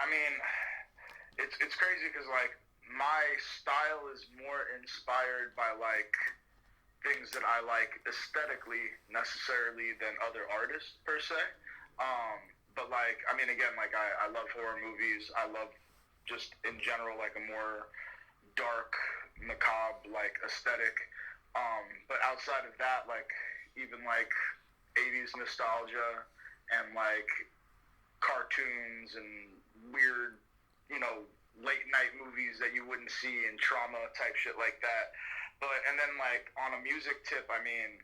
mean, it's crazy because like my style is more inspired by like things that I like aesthetically necessarily than other artists per se. But like, I mean, again, like I love horror movies. I love just in general like a more dark, macabre like aesthetic. But outside of that, like even like 80s nostalgia and like cartoons and weird, late night movies that you wouldn't see in trauma type shit like that. But and then like on a music tip, I mean,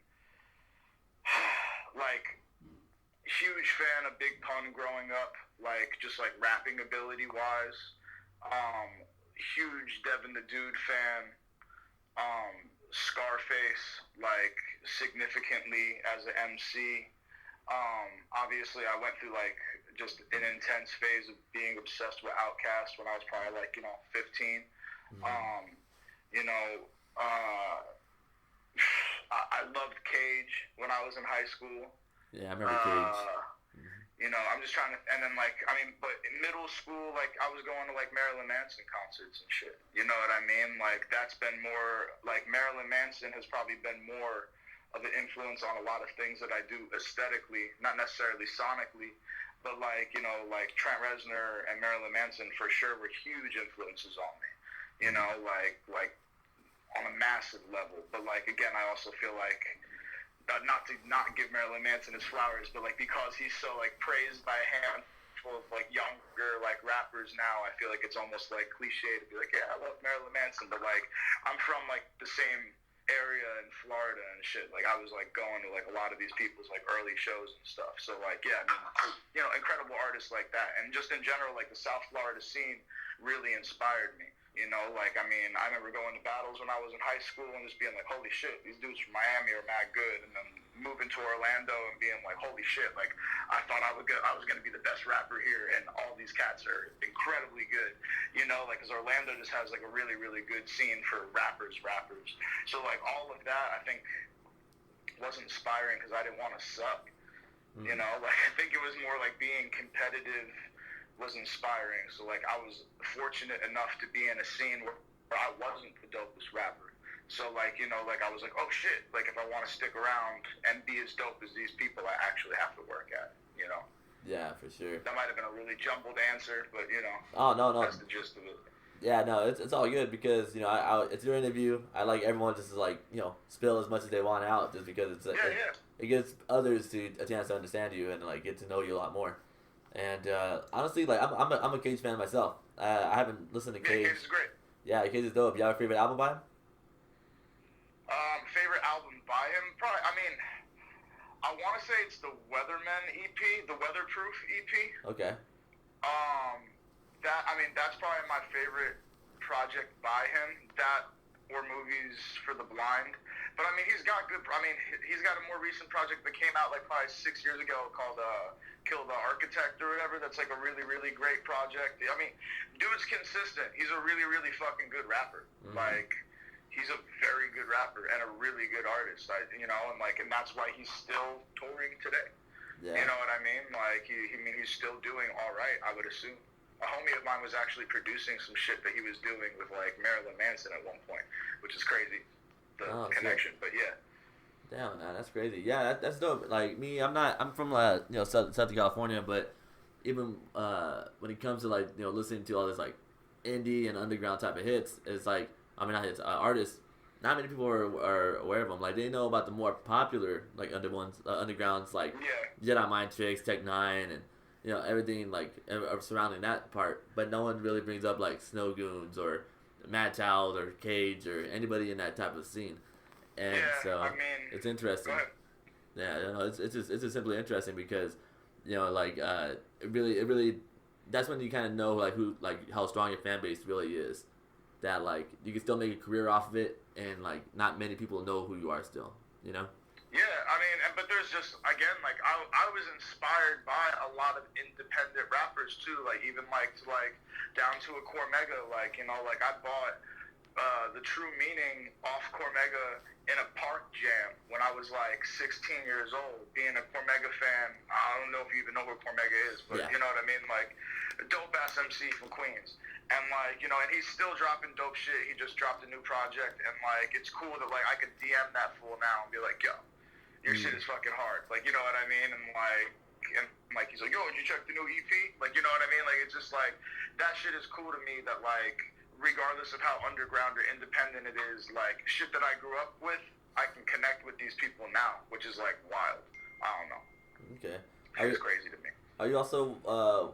like huge fan of Big Pun growing up, like just like rapping ability wise. Huge Devin the Dude fan. Scarface, like significantly as an MC. Obviously, I went through like just an intense phase of being obsessed with Outkast when I was probably like 15. Mm-hmm. You know, I loved Cage when I was in high school. Yeah, I remember Cage. I'm just trying to, and then like, I mean, but in middle school, like I was going to like Marilyn Manson concerts and shit. You know what I mean? Like that's been more, like Marilyn Manson has probably been more of an influence on a lot of things that I do aesthetically, not necessarily sonically, but like, like Trent Reznor and Marilyn Manson for sure were huge influences on me. Like on a massive level. But like, again, I also feel like, not to not give Marilyn Manson his flowers, but like because he's so like praised by a handful of like younger like rappers now, I feel like it's almost like cliche to be like, yeah, I love Marilyn Manson, but like I'm from like the same area in Florida and shit. Like I was like going to like a lot of these people's like early shows and stuff. So like yeah, I mean, incredible artists like that, and just in general like the South Florida scene really inspired me. Like, I mean, I remember going to battles when I was in high school and just being like, holy shit, these dudes from Miami are mad good. And then moving to Orlando and being like, holy shit, like, I thought I was going to be the best rapper here, and all these cats are incredibly good. Like, because Orlando just has, like, a really, really good scene for rappers. So, like, all of that, I think, was inspiring because I didn't want to suck. Like, I think it was more like being competitive was inspiring. So like I was fortunate enough to be in a scene where I wasn't the dopest rapper. So like, like I was like, oh shit, like if I want to stick around and be as dope as these people, I actually have to work at it, Yeah, for sure. That might have been a really jumbled answer, but Oh no, that's the gist of it. Yeah, no, it's all good because it's your interview. I like everyone just to like spill as much as they want out, just because it's it gives others a chance to understand you and like get to know you a lot more. And honestly, like I'm a Cage fan myself. I haven't listened to Cage. Cage is great. Yeah, Cage is dope. You have a favorite album by him? Favorite album by him? Probably. I mean, I want to say it's the Weatherman EP, the Weatherproof EP. Okay. That's probably my favorite project by him. That or Movies for the Blind. But I mean, he's got a more recent project that came out like probably 6 years ago called Kill the Architect or whatever. That's like a really, really great project. I mean, dude's consistent. He's a really, really fucking good rapper. Mm-hmm. Like, he's a very good rapper and a really good artist. And that's why he's still touring today. Yeah. You know what I mean? Like, he's still doing all right, I would assume. A homie of mine was actually producing some shit that he was doing with like Marilyn Manson at one point, which is crazy. The connection, shit. But yeah. Damn, man, that's crazy. Yeah, that's dope. Like me, I'm from Southern California, but even when it comes to like listening to all this like indie and underground type of hits, it's like not hits, artists. Not many people are aware of them. Like they know about the more popular like undergrounds like Jedi Mind Tricks, Tech Nine, and everything like surrounding that part. But no one really brings up like Snow Goons or Mad Child or Cage or anybody in that type of scene. And so it's interesting. Yeah, it's just simply interesting because it really that's when you kind of know like how strong your fan base really is. That like you can still make a career off of it, and like not many people know who you are still. Yeah, but there's just again like I was inspired by a lot of independent rappers too. Like even like down to a Cormega. Like I bought the True Meaning off Cormega in a park jam when I was like 16 years old. Being a Cormega fan, I don't know if you even know who Cormega is, but you know what I mean. Like a dope ass MC from Queens. And like, you know, and he's still dropping dope shit. He just dropped a new project, and like, it's cool that like I could DM that fool now and be like, yo, your shit is fucking hard. Like, you know what I mean? And like he's like, yo, did you check the new EP? Like, you know what I mean? Like, it's just like that shit is cool to me. That like, regardless of how underground or independent it is, like shit that I grew up with, I can connect with these people now, which is like wild. I don't know. Okay. It's crazy to me. Are you also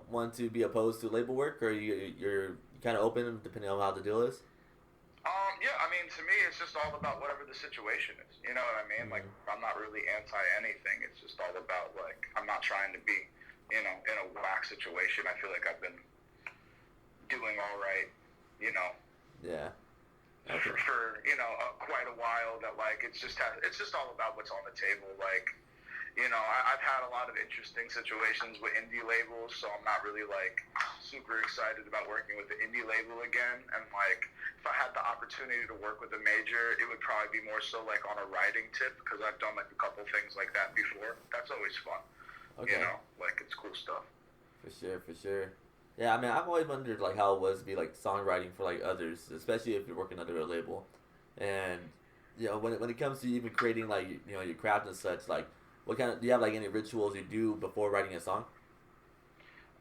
want to be opposed to label work, or you're kind of open depending on how the deal is? Yeah, I mean, to me, it's just all about whatever the situation is. You know what I mean? Like, I'm not really anti anything. It's just all about like, I'm not trying to be, you know, in a whack situation. I feel like I've been doing all right, you know. Yeah. Okay. For you know, quite a while. That like, it's just all about what's on the table. Like, you know, I've had a lot of interesting situations with indie labels, so I'm not really, like, super excited about working with the indie label again. And, like, if I had the opportunity to work with a major, it would probably be more so, like, on a writing tip, because I've done, like, a couple things like that before. That's always fun. Okay. You know? Like, it's cool stuff. For sure. Yeah, I mean, I've always wondered, like, how it was to be, like, songwriting for, like, others, especially if you're working under a label. And, you know, when it comes to even creating, like, you know, your craft and such, like, what kind of, do you have like any rituals you do before writing a song?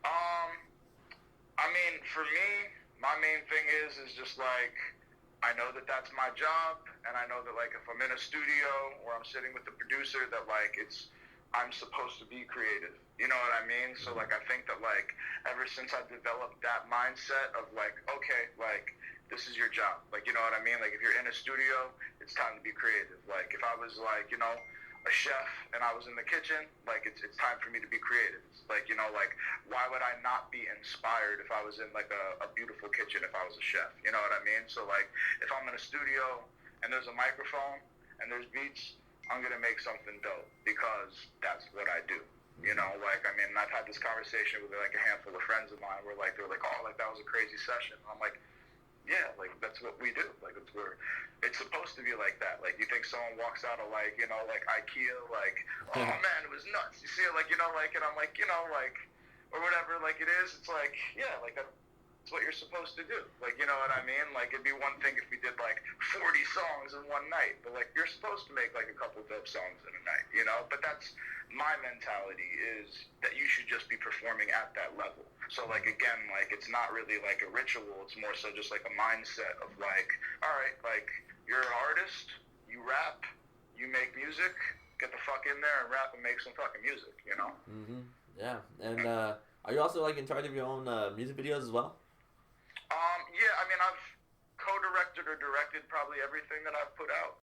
I mean, for me, my main thing is just like, I know that that's my job, and I know that like if I'm in a studio or I'm sitting with the producer, that like I'm supposed to be creative. You know what I mean? So like I think that like ever since I developed that mindset of like, okay, like this is your job. Like, you know what I mean? Like if you're in a studio, it's time to be creative. Like if I was like, you know, a chef and I was in the kitchen, like it's time for me to be creative. It's like, you know, like why would I not be inspired if I was in like a beautiful kitchen if I was a chef? You know what I mean? So like if I'm in a studio and there's a microphone and there's beats, I'm gonna make something dope because that's what I do. You know, like I mean, I've had this conversation with like a handful of friends of mine where like they're like, oh, like that was a crazy session. And I'm like, yeah, like that's what we do. Like it's supposed to be like that. Like you think someone walks out of like, you know, like IKEA, like, oh man, it was nuts. You see it like, you know, like, and I'm like, you know, like, or whatever, like it is. It's like, yeah, like that's what you're supposed to do. Like, you know what I mean? Like it'd be one thing if we did like 40 songs in one night, but like you're supposed to make like a couple dope songs in a night, you know? But that's my mentality, is that you should just be performing at that level. So like again, like it's not really like a ritual, it's more so just like a mindset of like, all right, like you're an artist, you rap, you make music, get the fuck in there and rap and make some fucking music, you know? Yeah. And are you also like in charge of your own music videos as well? Yeah, I mean I've co-directed or directed probably everything that I've put out.